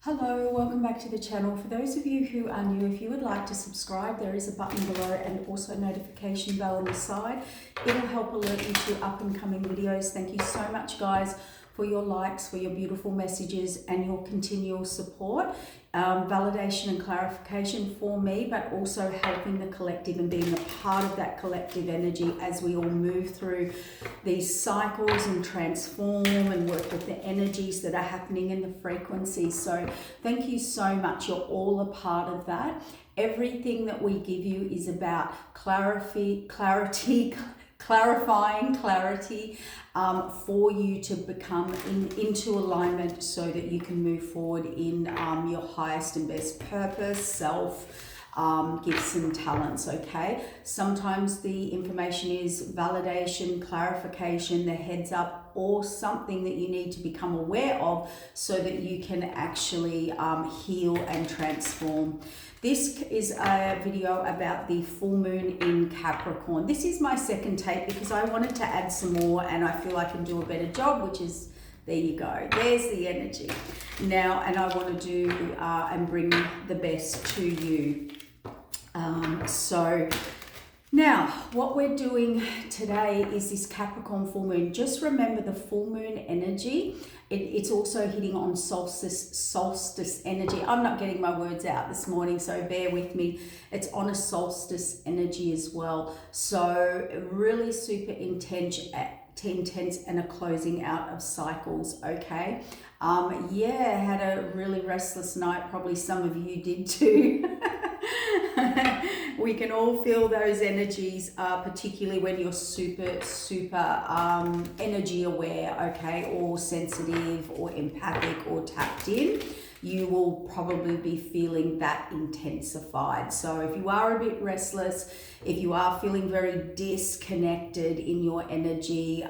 Hello, welcome back to the channel. For those of you who are new, if you would like to subscribe, there is a button below and also a notification bell on the side. It'll help alert you to up and coming videos. Thank you so much, guys, for your likes, for your beautiful messages and your continual support. Validation and clarification for me, but also helping the collective and being a part of that collective energy as we all move through these cycles and transform and work with the energies that are happening in the frequencies. So thank you so much. You're all a part of that. Everything that we give you is about clarifying clarity for you to become into alignment so that you can move forward in your highest and best purpose, self, gifts and talents, okay? Sometimes the information is validation, clarification, the heads up, or something that you need to become aware of so that you can actually heal and transform. This is a video about the full moon in Capricorn. This is my second take because I wanted to add some more and I feel I can do a better job, which is, there you go. There's the energy. Now, and I want to do and bring the best to you. So now what we're doing today is this Capricorn full moon. Just remember the full moon energy. It's also hitting on solstice energy. I'm not getting my words out this morning, so bear with me. It's on a solstice energy as well. So really super intense and a closing out of cycles, okay? Yeah, had a really restless night. Probably some of you did too. We can all feel those energies, particularly when you're super energy aware, okay, or sensitive or empathic or tapped in. You will probably be feeling that intensified. So if you are a bit restless, if you are feeling very disconnected in your energy,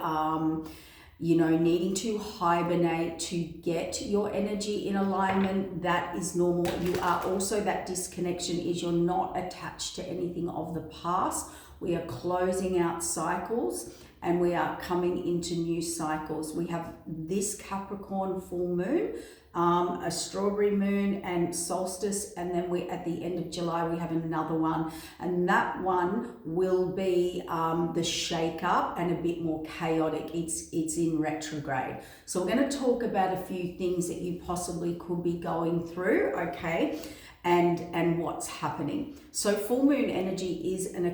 needing to hibernate to get your energy in alignment, that is normal. You are also, that disconnection is you're not attached to anything of the past. We are closing out cycles and we are coming into new cycles. We have this Capricorn full moon, a strawberry moon and solstice, and then we at the end of July we have another one, and that one will be the shake up and a bit more chaotic. It's in retrograde. So we're going to talk about a few things that you possibly could be going through, okay, and what's happening. So full moon energy is an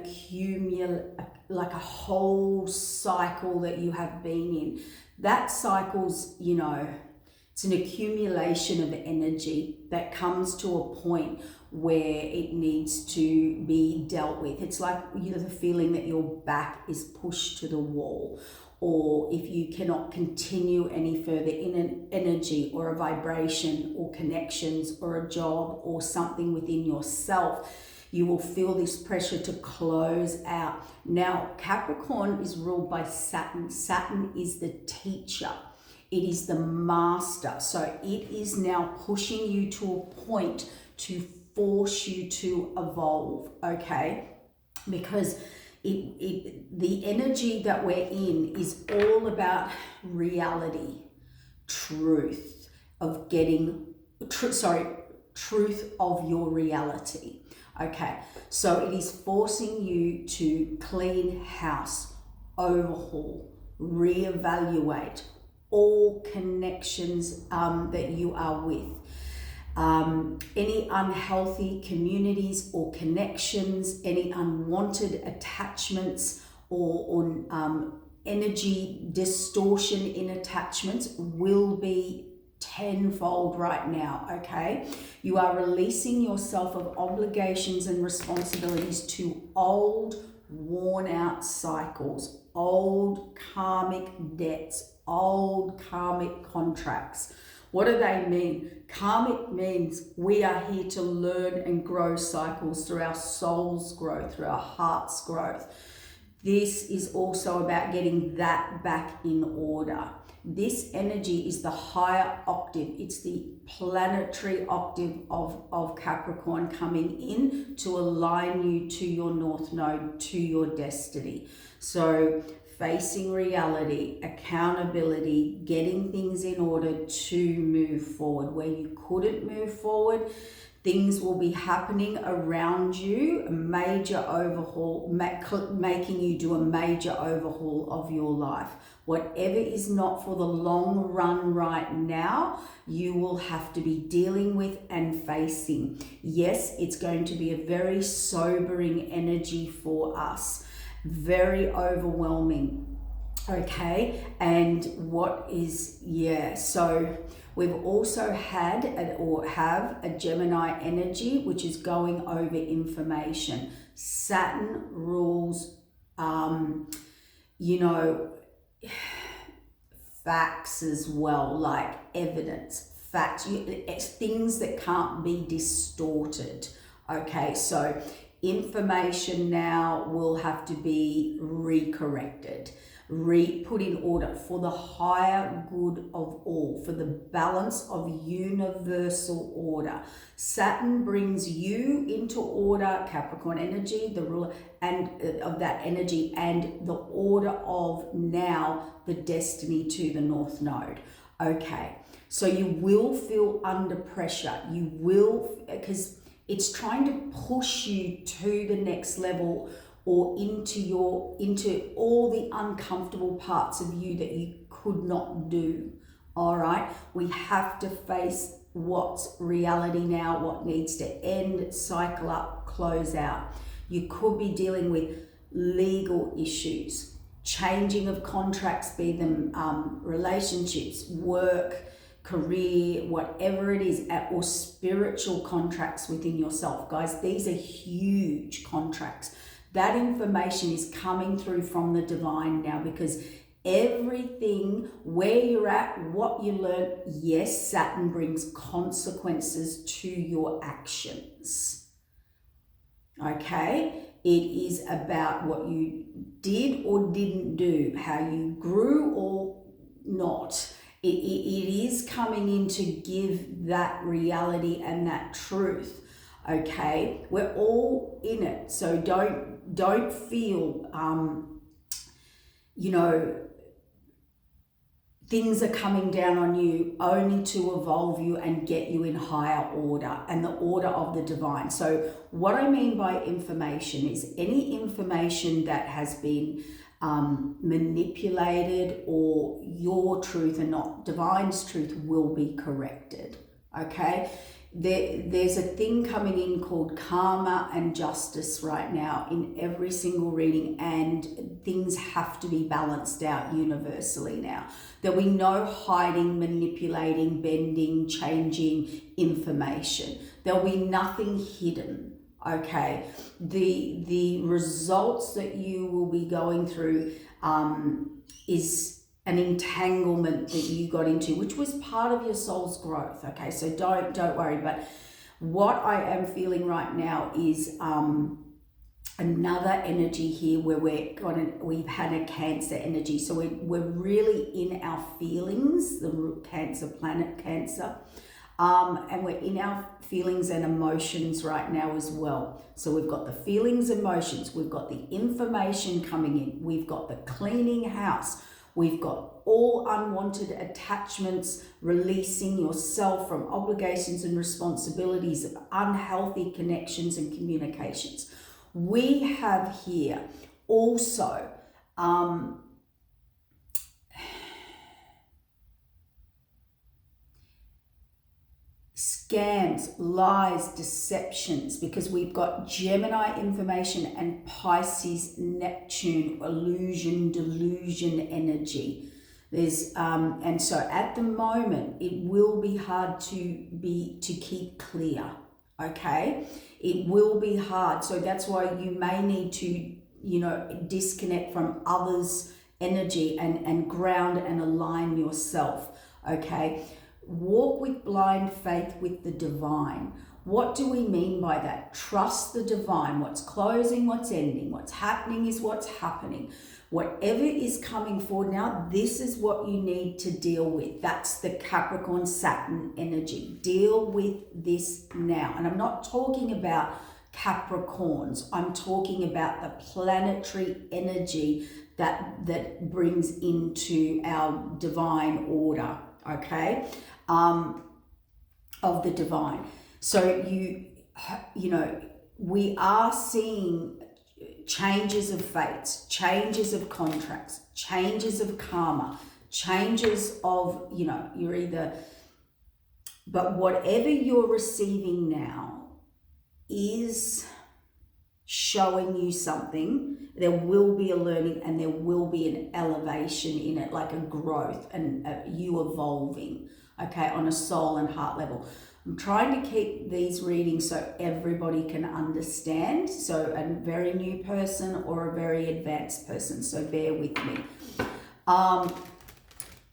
like a whole cycle that you have been in. That cycle's, it's an accumulation of energy that comes to a point where it needs to be dealt with. It's like the feeling that your back is pushed to the wall, or if you cannot continue any further in an energy or a vibration or connections or a job or something within yourself, you will feel this pressure to close out. Now, Capricorn is ruled by Saturn. Saturn is the teacher. It is the master. So it is now pushing you to a point to force you to evolve, okay? Because the energy that we're in is all about reality, truth of getting, truth of your reality, okay? So it is forcing you to clean house, overhaul, reevaluate all connections that you are with. Any unhealthy communities or connections, any unwanted attachments or energy distortion in attachments will be tenfold right now, okay? You are releasing yourself of obligations and responsibilities to old, worn out cycles, old karmic debts, old karmic contracts. What do they mean? Karmic means we are here to learn and grow cycles through our soul's growth, through our heart's growth. This is also about getting that back in order. This energy is the higher octave. It's the planetary octave of Capricorn coming in to align you to your North Node, to your destiny. So facing reality, accountability, getting things in order to move forward. Where you couldn't move forward, things will be happening around you, a major overhaul, making you do a major overhaul of your life. Whatever is not for the long run right now, you will have to be dealing with and facing. Yes, it's going to be a very sobering energy for us, very overwhelming. Okay, and what is, so we've also had or have a Gemini energy, which is going over information. Saturn rules, facts as well, like evidence, facts. It's things that can't be distorted. Okay, so information now will have to be recorrected, put in order for the higher good of all, for the balance of universal order. Saturn brings you into order, Capricorn energy, the ruler and of that energy, and the order of now the destiny to the North Node. Okay, so you will feel under pressure. You will, because it's trying to push you to the next level, or into all the uncomfortable parts of you that you could not do. All right, we have to face what's reality now, what needs to end, cycle up, close out. You could be dealing with legal issues, changing of contracts, be them relationships, work, career, whatever it is, or spiritual contracts within yourself. Guys, these are huge contracts. That information is coming through from the divine now, because everything, where you're at, what you learn, yes, Saturn brings consequences to your actions. Okay? It is about what you did or didn't do, how you grew or not. It is coming in to give that reality and that truth. Okay, we're all in it, so don't feel things are coming down on you only to evolve you and get you in higher order and the order of the divine. So what I mean by information is any information that has been manipulated, or your truth and not divine's truth will be corrected. Okay, there's a thing coming in called karma and justice right now in every single reading, and things have to be balanced out universally now. There'll be no hiding, manipulating, bending, changing information. There'll be nothing hidden. Okay, the results that you will be going through is an entanglement that you got into, which was part of your soul's growth. Okay, so don't worry. But what I am feeling right now is another energy here where we've had a Cancer energy. So we're really in our feelings, the Cancer planet, Cancer. And we're in our feelings and emotions right now as well. So we've got the feelings, emotions, we've got the information coming in, we've got the cleaning house, we've got all unwanted attachments, releasing yourself from obligations and responsibilities of unhealthy connections and communications. We have here also scams, lies, deceptions, because we've got Gemini information and Pisces, Neptune, illusion, delusion energy. There's and so at the moment it will be hard to keep clear. Okay, it will be hard. So that's why you may need to disconnect from others' energy and ground and align yourself. Okay. Walk with blind faith with the divine. What do we mean by that? Trust the divine. What's closing, what's ending, what's happening is what's happening. Whatever is coming forward now, this is what you need to deal with. That's the Capricorn Saturn energy. Deal with this now. And I'm not talking about Capricorns. I'm talking about the planetary energy that brings into our divine order, okay, of the divine. So you know, we are seeing changes of fates, changes of contracts, changes of karma, changes of, you know, you're either, but whatever you're receiving now is showing you something. There will be a learning and there will be an elevation in it, like a growth and you evolving, okay, on a soul and heart level. I'm trying to keep these readings so everybody can understand. So a very new person or a very advanced person, so bear with me.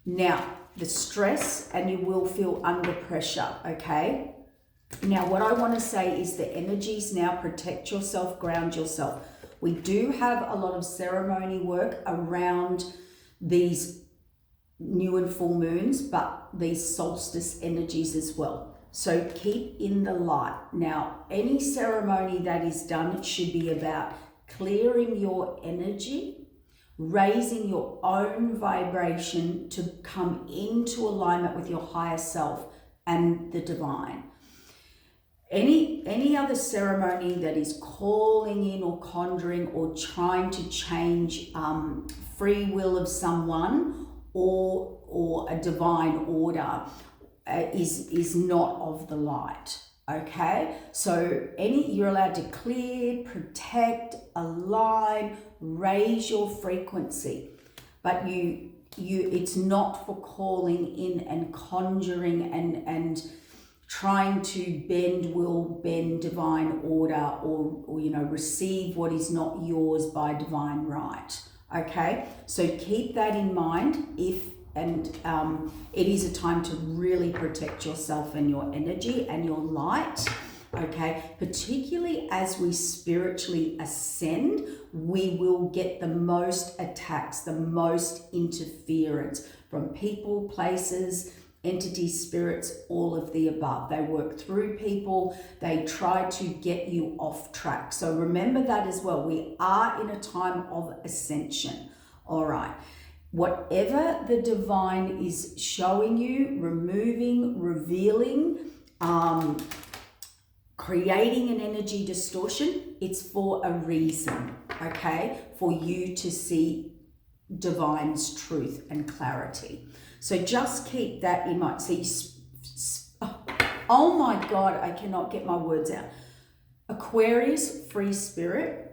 Now, the stress, and you will feel under pressure, okay? Now, what I want to say is the energies now, protect yourself, ground yourself. We do have a lot of ceremony work around these new and full moons, but these solstice energies as well. So keep in the light. Now, any ceremony that is done should be about clearing your energy, raising your own vibration to come into alignment with your higher self and the divine. Any other ceremony that is calling in or conjuring or trying to change free will of someone or a divine order is not of the light, okay? So you're allowed to clear, protect, align, raise your frequency, but it's not for calling in and conjuring and trying to bend divine order or you know, receive what is not yours by divine right, okay? So keep that in mind. It is a time to really protect yourself and your energy and your light, okay? Particularly as we spiritually ascend, we will get the most attacks, the most interference from people, places, entities, spirits, all of the above. They work through people. They try to get you off track. So remember that as well. We are in a time of ascension, all right? Whatever the divine is showing you, removing, revealing, creating an energy distortion, it's for a reason, okay? For you to see divine's truth and clarity. So just keep that in mind. See, oh my God, I cannot get my words out. Aquarius, free spirit.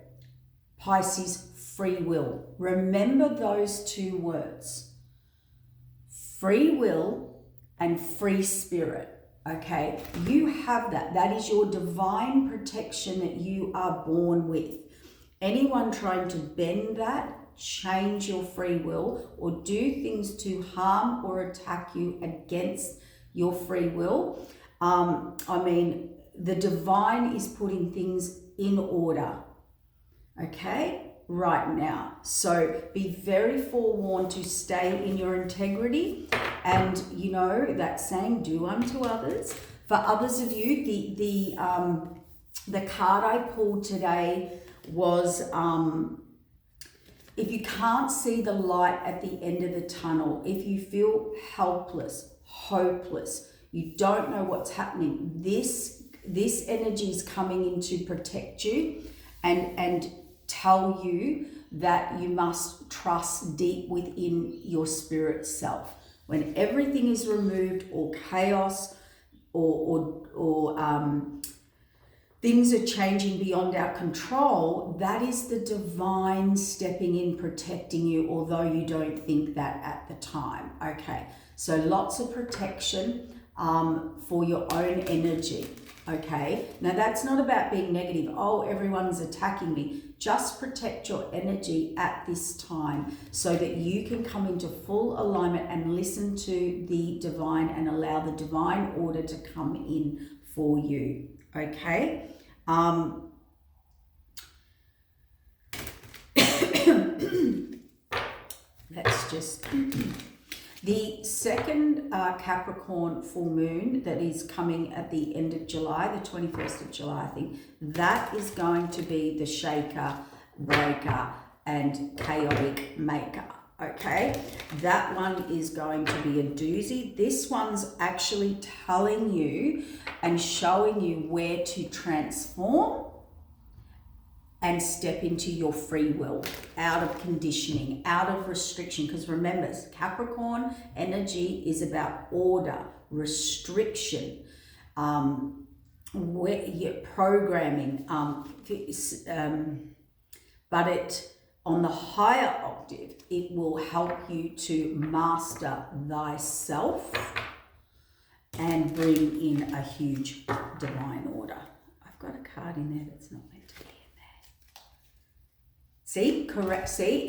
Pisces, free will. Remember those two words. Free will and free spirit. Okay, you have that. That is your divine protection that you are born with. Anyone trying to bend that, change your free will, or do things to harm or attack you against your free will, I mean, the divine is putting things in order, okay, right now. So be very forewarned to stay in your integrity. And you know that saying, do unto others. For others of you, the card I pulled today was, if you can't see the light at the end of the tunnel, if you feel helpless, hopeless, you don't know what's happening, this energy is coming in to protect you and tell you that you must trust deep within your spirit self. When everything is removed, or chaos, or things are changing beyond our control, that is the divine stepping in, protecting you, although you don't think that at the time. Okay, so lots of protection for your own energy. Okay, now that's not about being negative. Oh, everyone's attacking me. Just protect your energy at this time so that you can come into full alignment and listen to the divine and allow the divine order to come in for you. Okay. Let's just... The second Capricorn full moon that is coming at the end of July, the 21st of July, I think, that is going to be the shaker, breaker, and chaotic maker. Okay, that one is going to be a doozy. This one's actually telling you and showing you where to transform and step into your free will, out of conditioning, out of restriction. Because remember, Capricorn energy is about order, restriction, programming, but it, on the higher octave, it will help you to master thyself and bring in a huge divine order. I've got a card in there that's not meant to be in there. See, correct, see,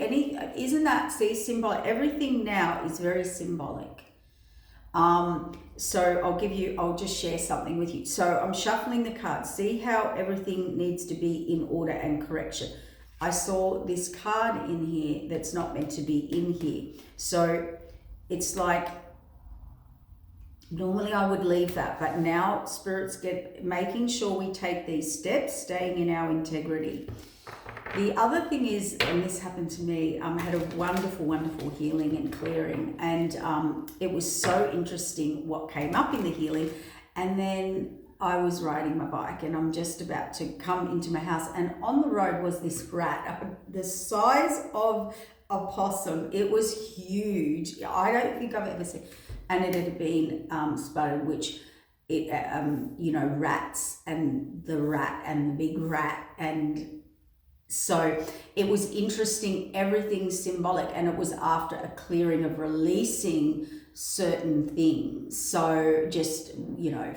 isn't that, see, symbolic? Everything now is very symbolic. So I'll just share something with you. So I'm shuffling the cards. See how everything needs to be in order and correction. I saw this card in here that's not meant to be in here. So it's like, normally I would leave that, but now spirits making sure we take these steps, staying in our integrity. The other thing is, and this happened to me, I had a wonderful, wonderful healing and clearing, and it was so interesting what came up in the healing. And then I was riding my bike and I'm just about to come into my house, and on the road was this rat, the size of a possum. It was huge. I don't think I've ever seen, and it had been spotted, which it, rats and the rat and the big rat. And so it was interesting, everything symbolic, and it was after a clearing of releasing certain things. So just,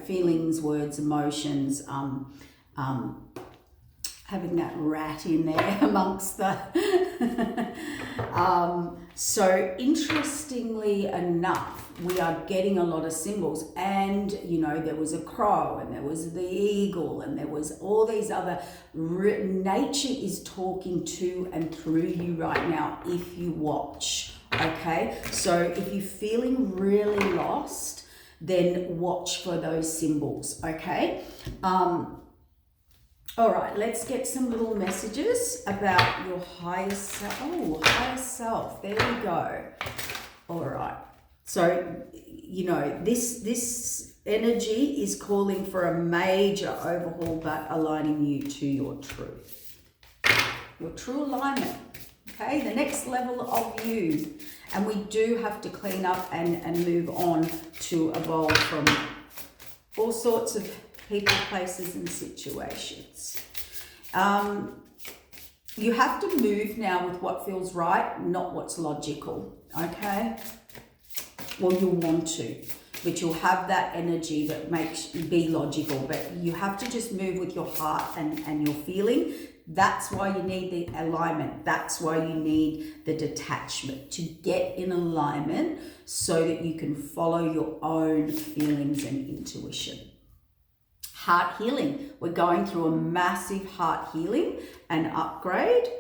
feelings, words, emotions, having that rat in there amongst the so interestingly enough, we are getting a lot of symbols, and there was a crow, and there was the eagle, and there was all these other nature is talking to and through you right now if you watch. Okay, so if you're feeling really lost, then watch for those symbols. Okay, all right, let's get some little messages about your higher self. Oh, higher self. There we go. All right. So, this energy is calling for a major overhaul, but aligning you to your truth. Your true alignment. Okay, the next level of you. And we do have to clean up and move on to evolve from all sorts of people, places, and situations. You have to move now with what feels right, not what's logical, okay? Well, you'll want to, but you'll have that energy that makes you be logical, but you have to just move with your heart and your feeling. That's why you need the alignment. That's why you need the detachment, to get in alignment so that you can follow your own feelings and intuition. Heart healing. We're going through a massive heart healing and upgrade.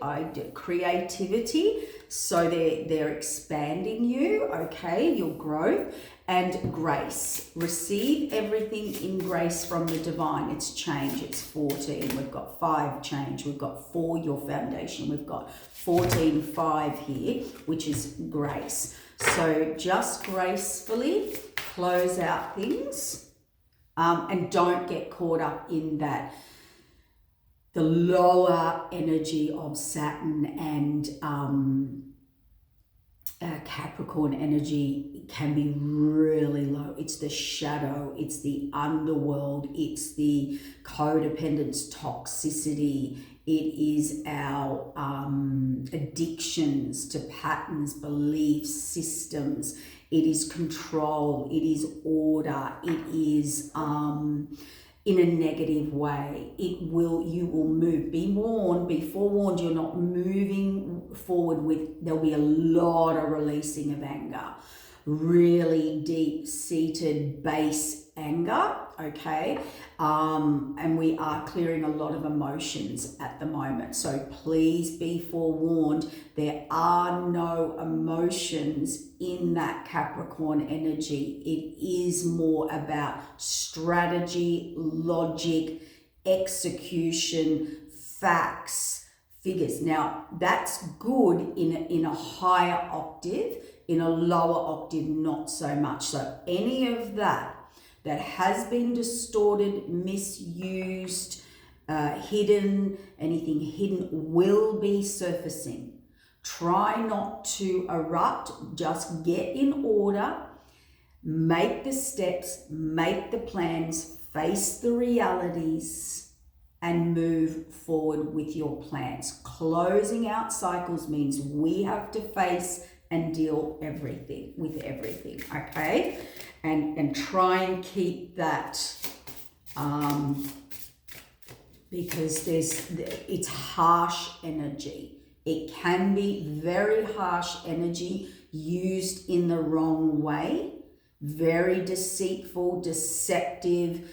Creativity. So they're expanding you, okay, your growth. And grace. Receive everything in grace from the divine. It's change. It's 14. We've got 5 change. We've got 4, your foundation. We've got 14, 5 here, which is grace. So just gracefully close out things. And don't get caught up in that, the lower energy of Saturn and Capricorn energy can be really low. It's the shadow, it's the underworld, it's the codependence, toxicity. It is our addictions to patterns, beliefs, systems. It is control, it is order, it is in a negative way. You will move. Be warned, be forewarned, you're not moving forward with, there'll be a lot of releasing of anger. Really deep-seated base anger, okay? And we are clearing a lot of emotions at the moment. So please be forewarned, there are no emotions in that Capricorn energy. It is more about strategy, logic, execution, facts, figures. Now, that's good in a higher octave. In a lower octave, not so much. So any of that has been distorted, misused, hidden, anything hidden will be surfacing. Try not to erupt, just get in order, make the steps, make the plans, face the realities, and move forward with your plans. Closing out cycles means we have to face and deal with everything, okay? And try and keep that, because it's harsh energy. It can be very harsh energy used in the wrong way, very deceitful, deceptive,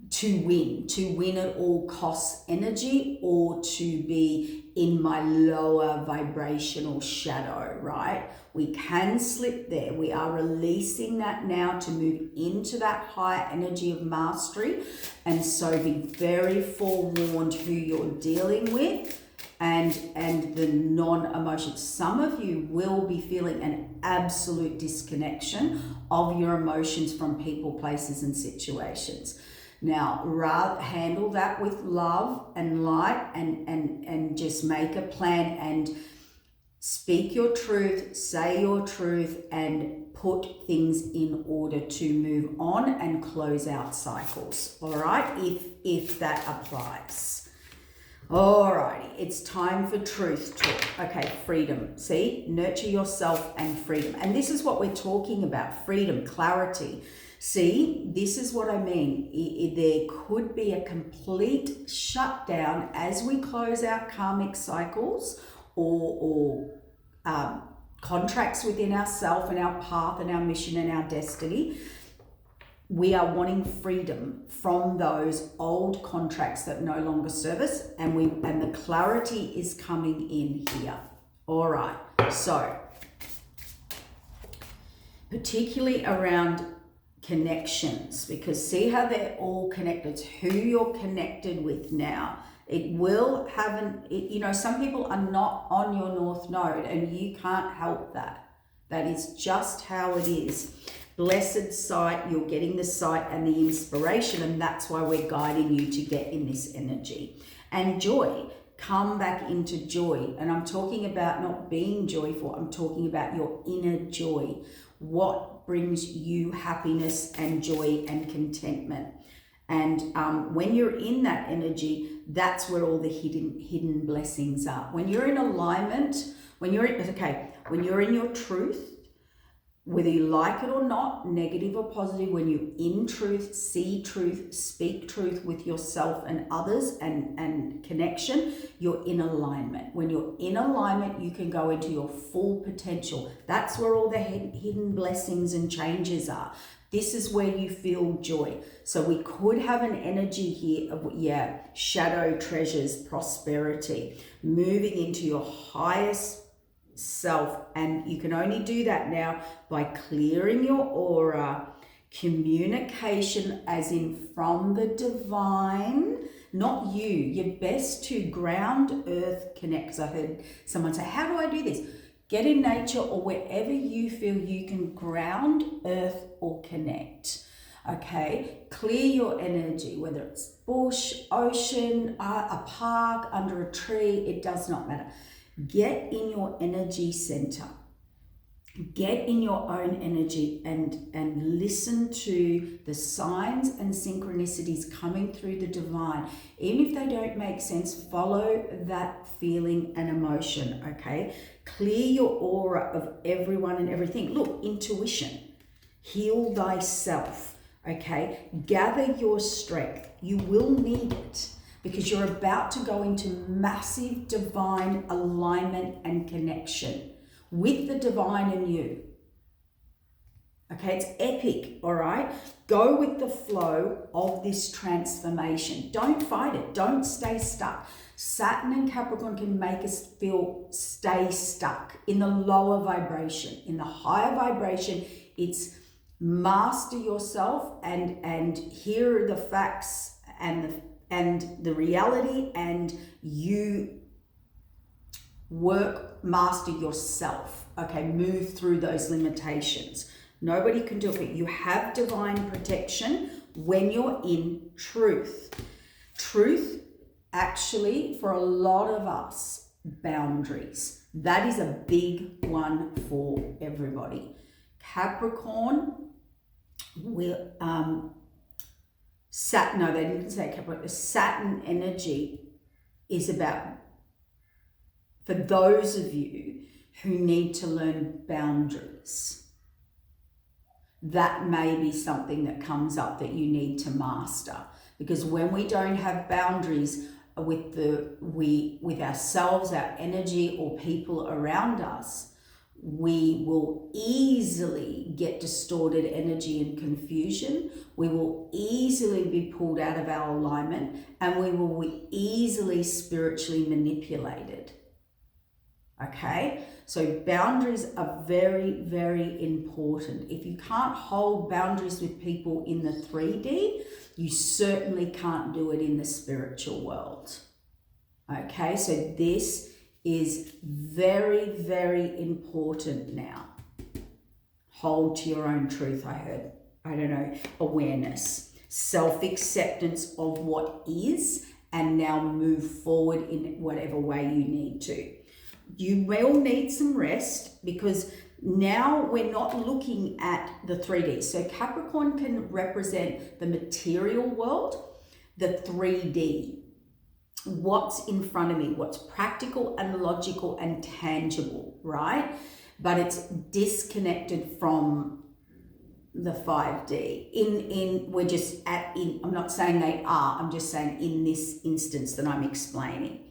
to win at all costs energy, or to be in my lower vibrational shadow, right? We can slip there. We are releasing that now to move into that higher energy of mastery. And so be very forewarned who you're dealing with and the non-emotion. Some of you will be feeling an absolute disconnection of your emotions from people, places, and situations. Now, rather handle that with love and light, and just make a plan and speak your truth, say your truth, and put things in order to move on and close out cycles. All right, if that applies. Alrighty, it's time for truth talk. Okay, freedom. See, nurture yourself and freedom. And this is what we're talking about, freedom, clarity. See, this is what I mean. There could be a complete shutdown as we close out karmic cycles or contracts within ourselves and our path and our mission and our destiny. We are wanting freedom from those old contracts that no longer serve us, and the clarity is coming in here. All right, so particularly around connections, because see how they're all connected. It's who you're connected with now. It will have some people are not on your North Node, and you can't help that. That is just how it is. Blessed sight, you're getting the sight and the inspiration, and that's why we're guiding you to get in this energy. And joy, come back into joy. And I'm talking about not being joyful, I'm talking about your inner joy. What brings you happiness and joy and contentment. And when you're in that energy, that's where all the hidden blessings are. When you're in alignment, when you're in your truth, whether you like it or not, negative or positive, when you're in truth, see truth, speak truth with yourself and others and connection, you're in alignment. When you're in alignment, you can go into your full potential. That's where all the hidden blessings and changes are. This is where you feel joy. So we could have an energy here of, shadow treasures, prosperity, moving into your highest self. And you can only do that now by clearing your aura, communication as in from the divine, not you. You're best to ground, earth, connect. Because I heard someone say, how do I do this? Get in nature or wherever you feel you can ground, earth, or connect. Okay, clear your energy, whether it's bush, ocean, a park, under a tree, it does not matter. Get in your energy center. Get in your own energy and listen to the signs and synchronicities coming through the divine. Even if they don't make sense, follow that feeling and emotion, okay? Clear your aura of everyone and everything. Look, intuition. Heal thyself, okay? Gather your strength. You will need it, because you're about to go into massive divine alignment and connection with the divine in you. Okay, it's epic, all right? Go with the flow of this transformation. Don't fight it. Don't stay stuck. Saturn and Capricorn can make us stay stuck in the lower vibration. In the higher vibration, it's master yourself and here are the facts and the reality, and you master yourself, okay? Move through those limitations. Nobody can do it. You have divine protection when you're in truth. Truth, actually, for a lot of us, boundaries. That is a big one for everybody. Capricorn will, no, they didn't say Capricorn. The Saturn energy is about, for those of you who need to learn boundaries. That may be something that comes up that you need to master, because when we don't have boundaries with ourselves, our energy, or people around us, we will easily get distorted energy and confusion. We will easily be pulled out of our alignment, and we will be easily spiritually manipulated. Okay, so boundaries are very, very important. If you can't hold boundaries with people in the 3D, you certainly can't do it in the spiritual world. Okay, so this is very, very important now. Hold to your own truth, awareness, self-acceptance of what is, and now move forward in whatever way you need to. You will need some rest, because now we're not looking at the 3D. So Capricorn can represent the material world, the 3D. What's in front of me, what's practical and logical and tangible, right? But it's disconnected from the 5D. We're just I'm not saying they are, I'm just saying in this instance that I'm explaining.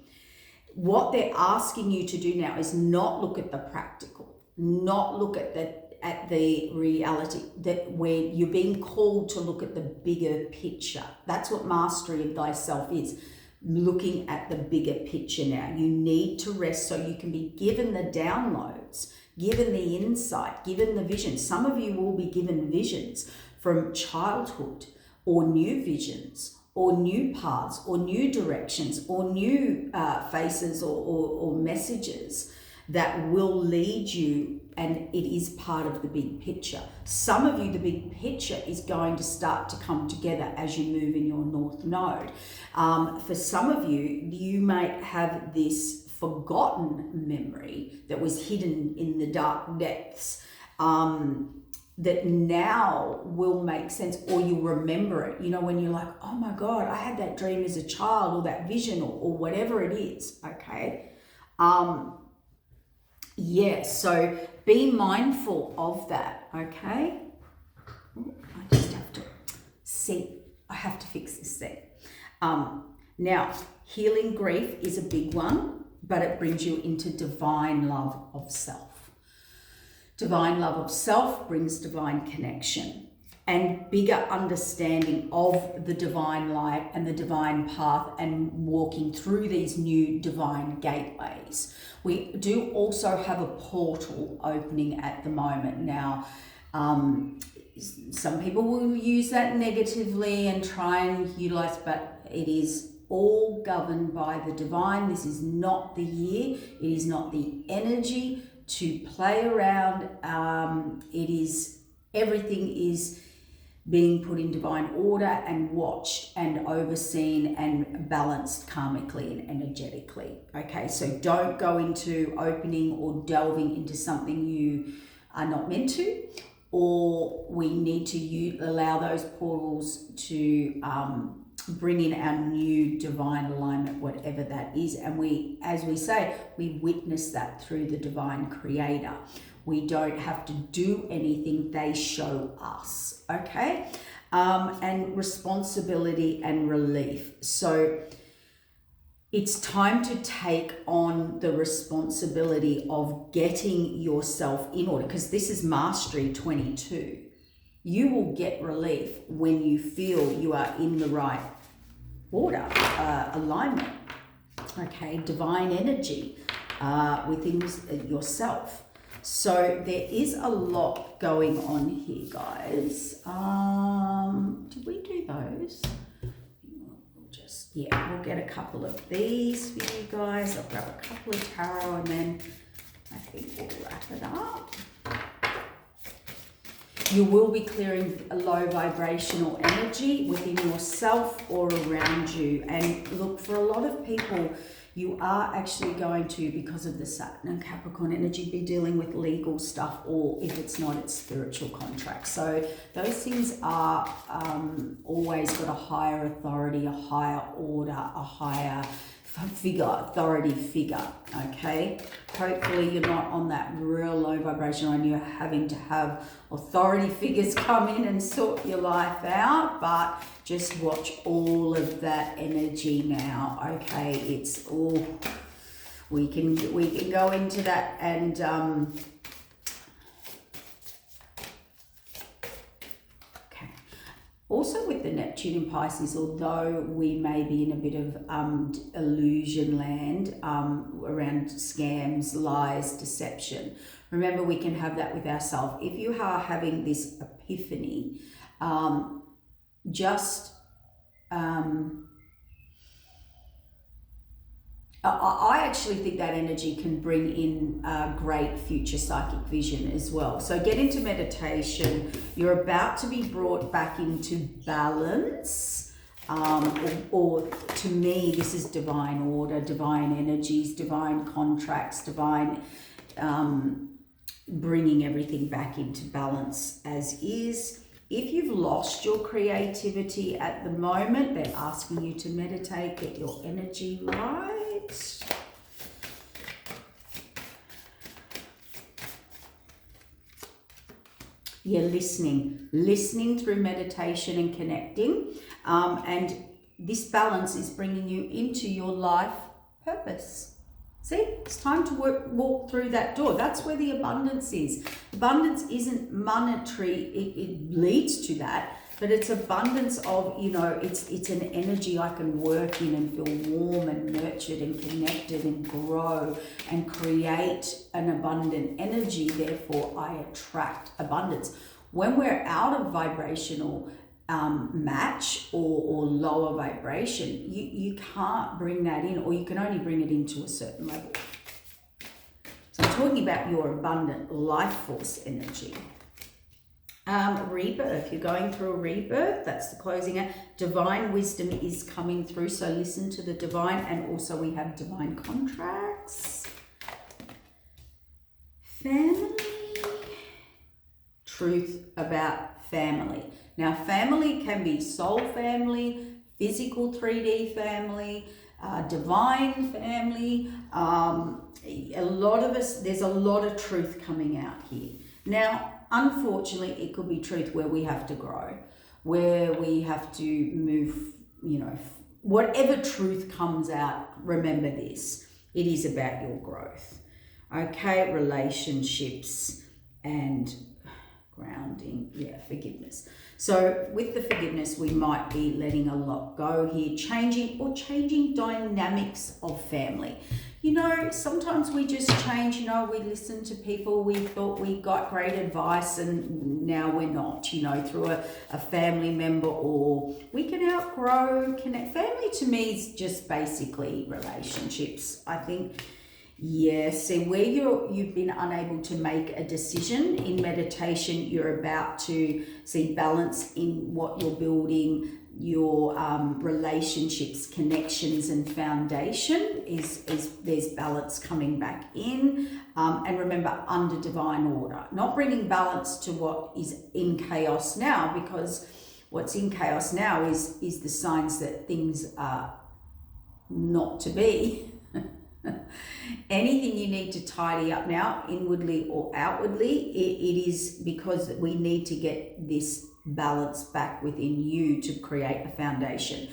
What they're asking you to do now is not look at the practical, not look at the reality, that where you're being called to look at the bigger picture. That's what mastery of thyself is, looking at the bigger picture now. You need to rest so you can be given the downloads, given the insight, given the vision. Some of you will be given visions from childhood, or new visions, or new paths, or new directions, or new faces, or messages that will lead you, and it is part of the big picture. Some of you, the big picture is going to start to come together as you move in your North Node. For some of you, you might have this forgotten memory that was hidden in the dark depths, that now will make sense, or you remember it. You know, when you're like, oh my God, I had that dream as a child, or that vision, or whatever it is, okay? So be mindful of that, okay? I just have to I have to fix this thing. Now, healing grief is a big one, but it brings you into divine love of self. Divine love of self brings divine connection and bigger understanding of the divine light and the divine path, and walking through these new divine gateways. We do also have a portal opening at the moment. Now, some people will use that negatively and try and utilize, but it is all governed by the divine. This is not the year. It is not the energy to play around. Everything is being put in divine order and watched and overseen and balanced karmically and energetically. Okay, so don't go into opening or delving into something you are not meant to, or we need to allow those portals to bring in our new divine alignment, whatever that is. And we, as we say, we witness that through the divine creator. We don't have to do anything, they show us, okay? And responsibility and relief. So it's time to take on the responsibility of getting yourself in order, because this is Mastery 22. You will get relief when you feel you are in the right order, alignment, okay, divine energy within yourself. So there is a lot going on here, guys. Did we do those? yeah, we'll get a couple of these for you guys. I'll grab a couple of tarot and then I think we'll wrap it up. You will be clearing a low vibrational energy within yourself or around you. And look, for a lot of people, you are actually going to, because of the Saturn and Capricorn energy, be dealing with legal stuff, or if it's not, it's spiritual contracts. So those things are always got a higher authority, a higher order, a higher figure, authority figure, okay? Hopefully you're not on that real low vibration and you're having to have authority figures come in and sort your life out, but just watch all of that energy now, okay? It's all, we can go into that and also with the Neptune in Pisces, although we may be in a bit of illusion land around scams, lies, deception, remember we can have that with ourselves. If you are having this epiphany, I actually think that energy can bring in great future psychic vision as well. So get into meditation. You're about to be brought back into balance. Or to me, this is divine order, divine energies, divine contracts, divine bringing everything back into balance as is. If you've lost your creativity at the moment, they're asking you to meditate, get your energy right. Yeah, listening through meditation and connecting. And this balance is bringing you into your life purpose. See, it's time to walk through that door. That's where the abundance is. Abundance isn't monetary. It leads to that, but it's abundance of, you know, it's an energy I can work in and feel warm and nurtured and connected and grow and create an abundant energy. Therefore, I attract abundance. When we're out of vibrational match or lower vibration, you can't bring that in, or you can only bring it into a certain level. So I'm talking about your abundant life force energy. Rebirth, you're going through a rebirth. That's the closing out. Divine wisdom is coming through, so listen to the divine. And also we have divine contracts. Family. Truth about family. Now, family can be soul family, physical 3D family, divine family. A lot of us, there's a lot of truth coming out here. Now, unfortunately, it could be truth where we have to grow, where we have to move, you know, whatever truth comes out, remember this, it is about your growth. Okay, relationships and grounding, yeah, forgiveness. So with the forgiveness, we might be letting a lot go here, changing dynamics of family. You know, sometimes we just change, you know, we listen to people, we thought we got great advice and now we're not, you know, through a family member, or we can outgrow, connect. Family to me is just basically relationships, I think. Yeah, see, where you've been unable to make a decision in meditation, you're about to see balance in what you're building, your relationships, connections, and foundation is there's balance coming back in. And remember, under divine order, not bringing balance to what is in chaos now, because what's in chaos now is the signs that things are not to be. Anything you need to tidy up now, inwardly or outwardly, it is because we need to get this balance back within you to create a foundation.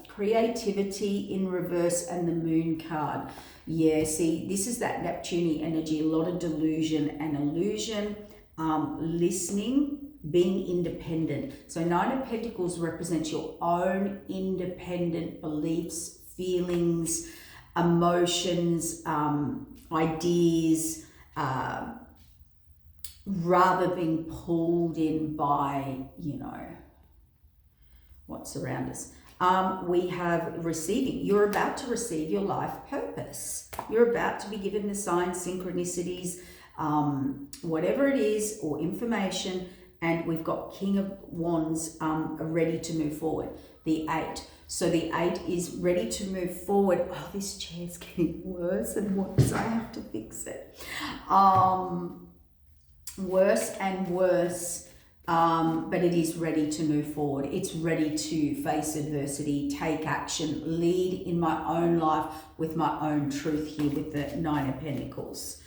Creativity in reverse and the moon card. Yeah, see, this is that Neptunian energy, a lot of delusion and illusion, listening, being independent. So Nine of Pentacles represents your own independent beliefs, feelings, emotions, ideas, rather being pulled in by, you know, what's around us. We have receiving. You're about to receive your life purpose. You're about to be given the signs, synchronicities, whatever it is, or information. And we've got King of Wands ready to move forward. The 8. So the 8 is ready to move forward. Oh, this chair's getting worse and worse. I have to fix it. Worse and worse. But it is ready to move forward. It's ready to face adversity, take action, lead in my own life with my own truth here with the 9 of Pentacles.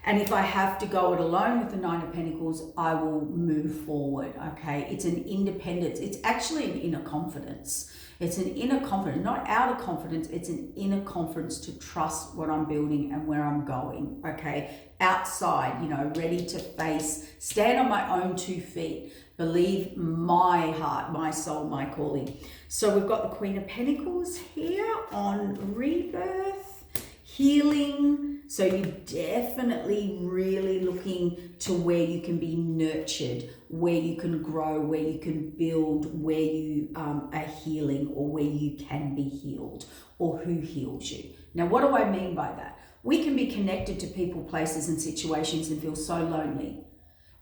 And if I have to go it alone with the 9 of Pentacles, I will move forward, okay? It's an independence. It's actually an inner confidence. It's an inner confidence, not outer confidence. It's an inner confidence to trust what I'm building and where I'm going, okay? Outside, you know, ready to face, stand on my own 2 feet, believe my heart, my soul, my calling. So we've got the Queen of Pentacles here on rebirth, healing. So you're definitely really looking to where you can be nurtured, where you can grow, where you can build, where you are healing, or where you can be healed, or who heals you. Now, what do I mean by that? We can be connected to people, places, and situations and feel so lonely.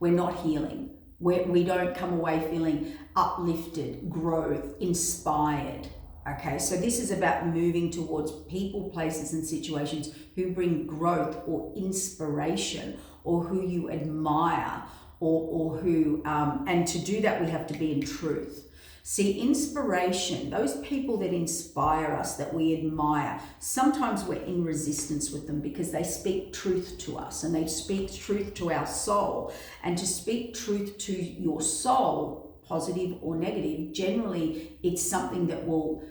We're not healing. We don't come away feeling uplifted, growth, inspired. Okay, so this is about moving towards people, places, and situations who bring growth or inspiration, or who you admire, or who, and to do that, we have to be in truth. See, inspiration, those people that inspire us, that we admire, sometimes we're in resistance with them because they speak truth to us and they speak truth to our soul. And to speak truth to your soul, positive or negative, generally it's something that will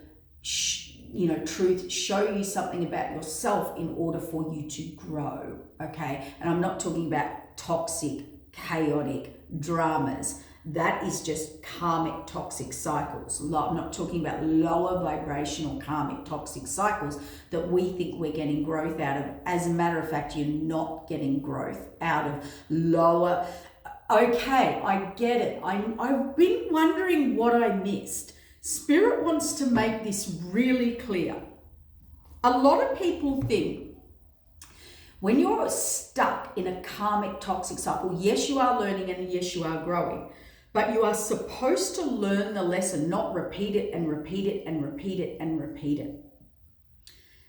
truth show you something about yourself in order for you to grow, okay? And I'm not talking about toxic, chaotic dramas. That is just karmic toxic cycles. I'm not talking about lower vibrational karmic toxic cycles that we think we're getting growth out of. As a matter of fact, you're not getting growth out of lower. Okay, I get it. I've been wondering what I missed. Spirit wants to make this really clear. A lot of people think when you're stuck in a karmic toxic cycle, yes, you are learning and yes, you are growing, but you are supposed to learn the lesson, not repeat it and repeat it and repeat it and repeat it.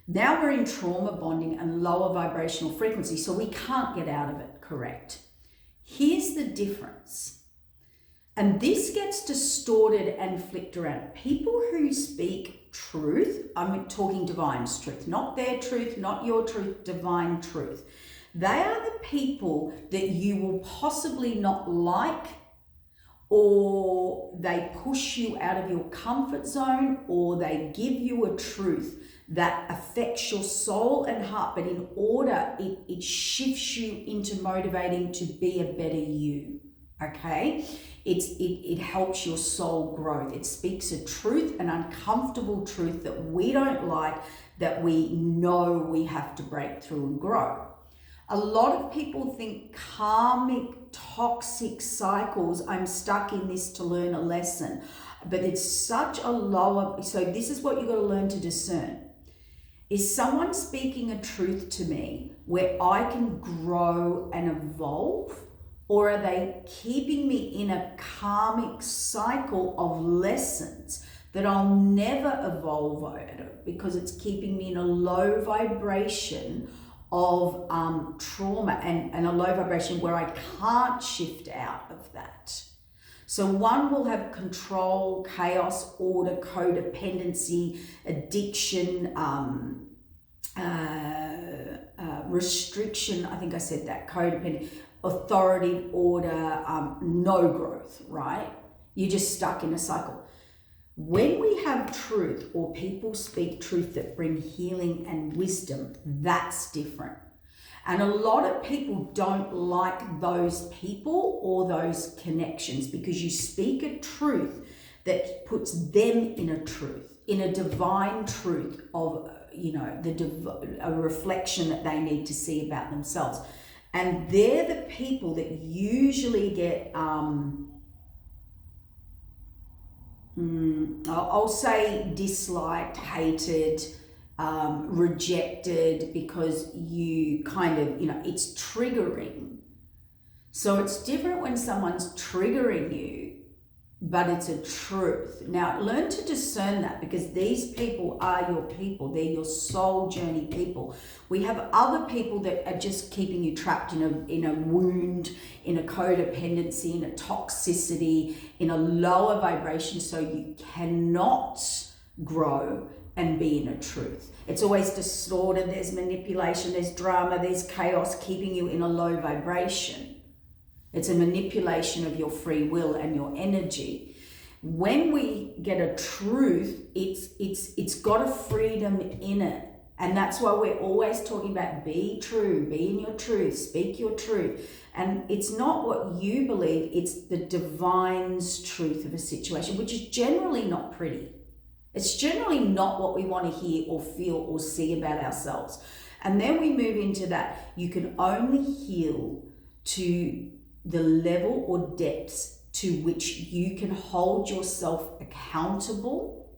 Now we're in trauma bonding and lower vibrational frequency, so we can't get out of it, correct? Here's the difference. And this gets distorted and flicked around. People who speak truth, I'm talking divine truth, not their truth, not your truth, divine truth. They are the people that you will possibly not like, or they push you out of your comfort zone, or they give you a truth that affects your soul and heart, but in order, it shifts you into motivating to be a better you, okay? It helps your soul growth. It speaks a truth, an uncomfortable truth that we don't like, that we know we have to break through and grow. A lot of people think karmic toxic cycles, I'm stuck in this to learn a lesson, but it's such a lower, so this is what you got to learn to discern. Is someone speaking a truth to me where I can grow and evolve? Or are they keeping me in a karmic cycle of lessons that I'll never evolve out of because it's keeping me in a low vibration of trauma and a low vibration where I can't shift out of that? So one will have control, chaos, order, codependency, addiction, restriction, I think I said that, codependent, authority, order, no growth, right? You're just stuck in a cycle. When we have truth, or people speak truth that bring healing and wisdom, that's different. And a lot of people don't like those people or those connections because you speak a truth that puts them in a truth, in a divine truth of, a reflection that they need to see about themselves. And they're the people that usually get I'll say disliked, hated, rejected, because you kind of, it's triggering. So it's different when someone's triggering you, but it's a truth. Now, learn to discern that, because these people are your people. They're your soul journey people. We have other people that are just keeping you trapped in a wound, in a codependency, in a toxicity, in a lower vibration, so you cannot grow and be in a truth. It's always distorted. There's manipulation, there's drama, there's chaos, keeping you in a low vibration. It's a manipulation of your free will and your energy. When we get a truth, it's got a freedom in it. And that's why we're always talking about be true, be in your truth, speak your truth. And it's not what you believe, it's the divine's truth of a situation, which is generally not pretty. It's generally not what we want to hear or feel or see about ourselves. And then we move into that. You can only heal to the level or depths to which you can hold yourself accountable,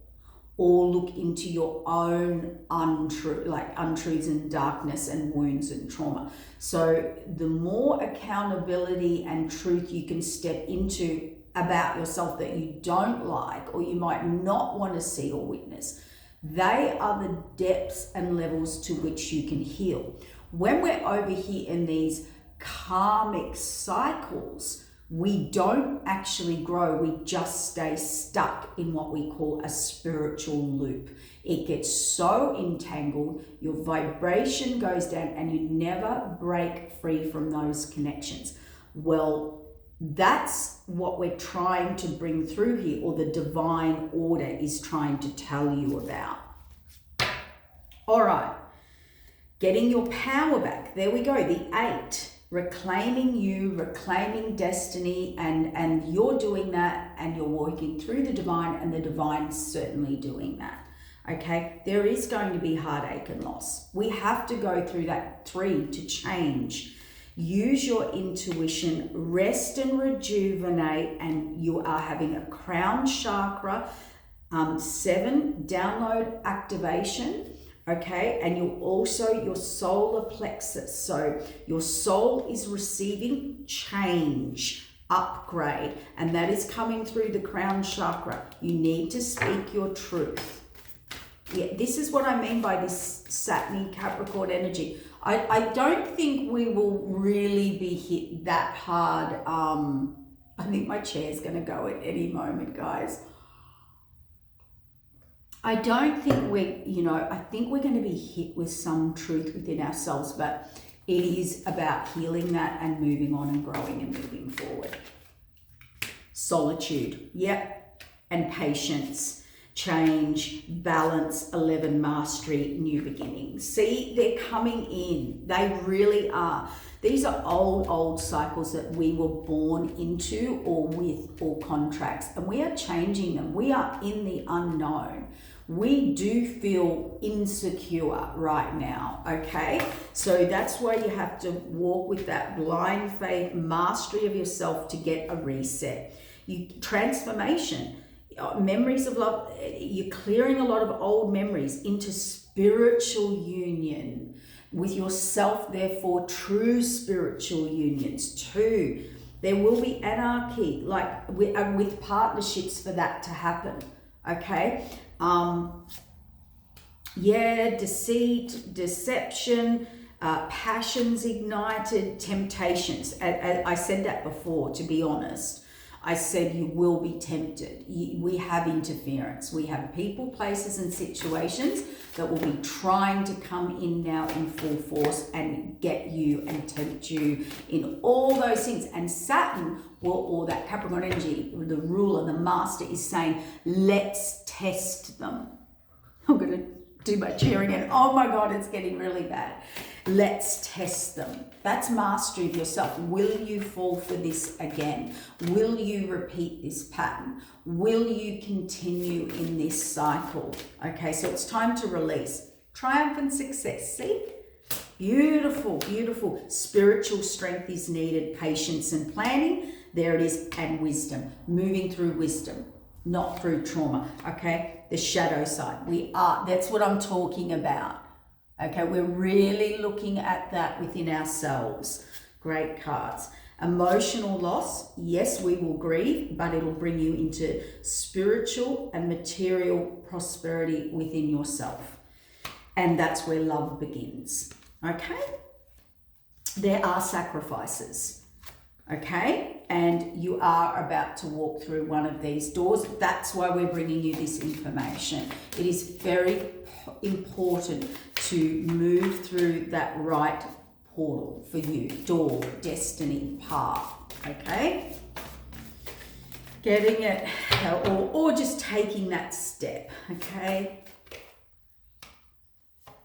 or look into your own untruths and darkness and wounds and trauma. So the more accountability and truth you can step into about yourself that you don't like, or you might not want to see or witness, they are the depths and levels to which you can heal. When we're over here in these karmic cycles, we don't actually grow, we just stay stuck in what we call a spiritual loop. It gets so entangled, your vibration goes down, and you never break free from those connections. Well, that's what we're trying to bring through here, or the divine order is trying to tell you about. All right, getting your power back. There we go, the 8. Reclaiming you, reclaiming destiny, and you're doing that, and you're working through the divine, and the divine's certainly doing that. Okay, there is going to be heartache and loss. We have to go through that 3 to change. Use your intuition, rest and rejuvenate, and you are having a crown chakra 7 download activation. Okay, and you also, your solar plexus. So your soul is receiving change, upgrade, and that is coming through the crown chakra. You need to speak your truth. Yeah, this is what I mean by this Saturn Capricorn energy. I don't think we will really be hit that hard. I think my chair's going to go at any moment, guys. I don't think I think we're going to be hit with some truth within ourselves, but it is about healing that and moving on and growing and moving forward. Solitude, yep, and patience, change, balance, 11 mastery, new beginnings. See, they're coming in. They really are. These are old cycles that we were born into, or with, or contracts, and we are changing them. We are in the unknown. We do feel insecure right now, okay? So that's why you have to walk with that blind faith, mastery of yourself to get a reset. Transformation, memories of love, you're clearing a lot of old memories into spiritual union with yourself, therefore true spiritual unions too. There will be anarchy, like with partnerships for that to happen, okay? Deceit, deception, passions ignited, temptations. I said that before, to be honest. I said you will be tempted. We have interference. We have people, places, and situations that will be trying to come in now in full force and get you and tempt you in all those things. And Saturn, or that Capricorn energy, the ruler, the master, is saying, let's test them. I'm going to do my chair again. Oh my God, it's getting really bad. Let's test them. That's mastery of yourself. Will you fall for this again? Will you repeat this pattern? Will you continue in this cycle? Okay, so it's time to release. Triumph and success. See? Beautiful, beautiful. Spiritual strength is needed, patience and planning. There it is, and wisdom. Moving through wisdom. not through trauma, okay? The shadow side. That's what I'm talking about. Okay, we're really looking at that within ourselves. Great cards. Emotional loss, yes, we will grieve, but it'll bring you into spiritual and material prosperity within yourself. And that's where love begins, okay? There are sacrifices, okay? And you are about to walk through one of these doors. That's why we're bringing you this information. It is very important to move through that right portal for you, door, destiny, path, okay? Getting it, or just taking that step, okay?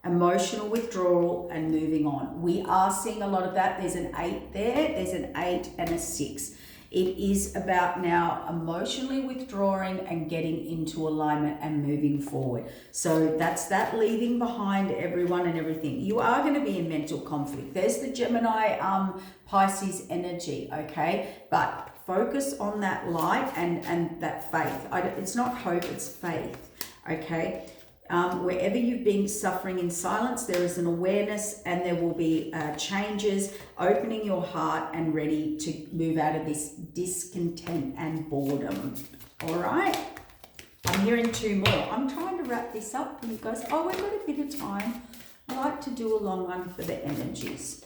Emotional withdrawal and moving on. We are seeing a lot of that. There's an 8 there. There's an 8 and a 6. It is about now emotionally withdrawing and getting into alignment and moving forward. So that's that, leaving behind everyone and everything. You are going to be in mental conflict. There's the Gemini, Pisces energy, okay? But focus on that light and that faith. It's not hope, it's faith, okay? Wherever you've been suffering in silence, there is an awareness and there will be changes, opening your heart and ready to move out of this discontent and boredom. All right? I'm hearing 2 more. I'm trying to wrap this up and you guys, oh, we've got a bit of time. I like to do a long one for the energies.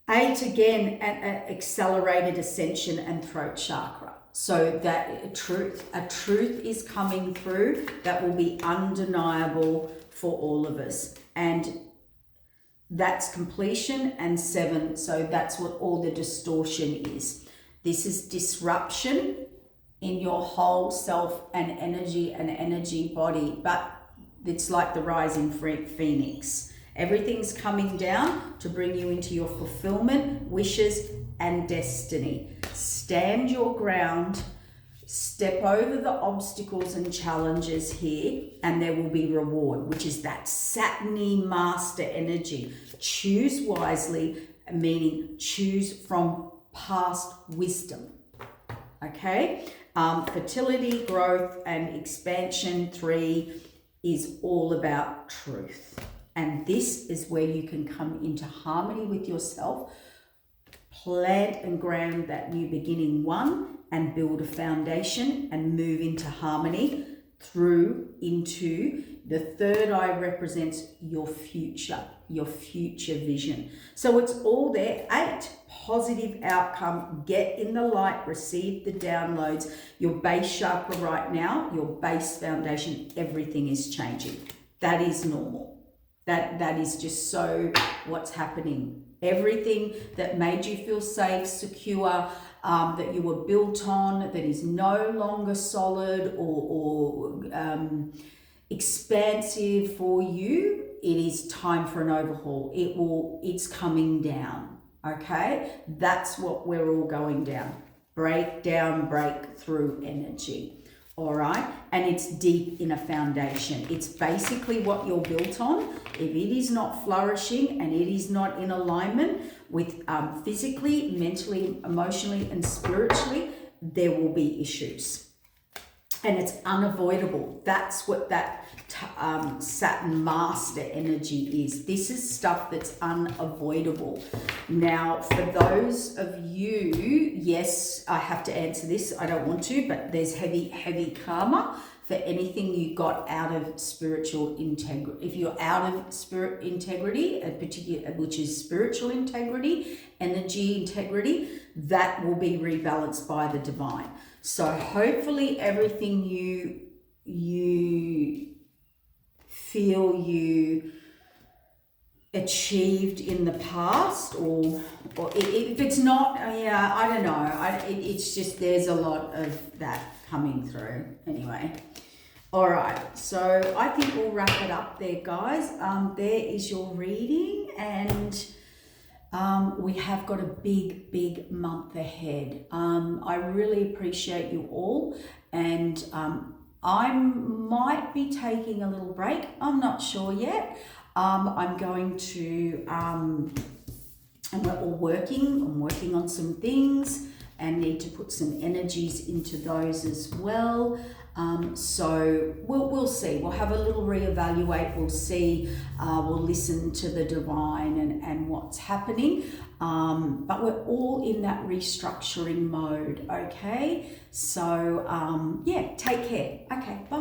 8, again, an accelerated ascension and throat chakra. So that a truth is coming through that will be undeniable for all of us. And that's completion, and 7. So that's what all the distortion is. This is disruption in your whole self and energy body. But it's like the rising phoenix. Everything's coming down to bring you into your fulfillment, wishes, and destiny. Stand your ground, step over the obstacles and challenges here, and there will be reward, which is that Saturny master energy. Choose wisely, meaning choose from past wisdom. Okay? Fertility, growth, and expansion. 3 is all about truth. And this is where you can come into harmony with yourself, plant and ground that new beginning 1, and build a foundation and move into harmony through into the 3rd eye represents your future vision. So it's all there. 8, positive outcome, get in the light, receive the downloads. Your base chakra right now, your base foundation, everything is changing. That is normal. That is just so what's happening. Everything that made you feel safe, secure, that you were built on, that is no longer solid or expansive for you, it is time for an overhaul. It's coming down, okay? That's what we're all going down. Breakdown, breakthrough energy. All right, and it's deep in a foundation. It's basically what you're built on. If it is not flourishing and it is not in alignment with physically, mentally, emotionally, and spiritually, there will be issues. And it's unavoidable. That's what that Saturn master energy is. This is stuff that's unavoidable. Now, for those of you, yes, I have to answer this. I don't want to, but there's heavy karma for anything you got out of spiritual integrity. If you're out of spirit integrity, which is spiritual integrity, energy integrity, that will be rebalanced by the divine. So hopefully everything you feel you achieved in the past, or if it's not, yeah, I don't know. It's just there's a lot of that coming through. Anyway, all right. So I think we'll wrap it up there, guys. There is your reading, and we have got a big month ahead. I really appreciate you all, and I might be taking a little break. I'm not sure yet. I'm going to, and we're all working. I'm working on some things, and need to put some energies into those as well. So we'll see. We'll have a little reevaluate. We'll see. We'll listen to the divine and what's happening. But we're all in that restructuring mode. Okay. So yeah, take care. Okay. Bye.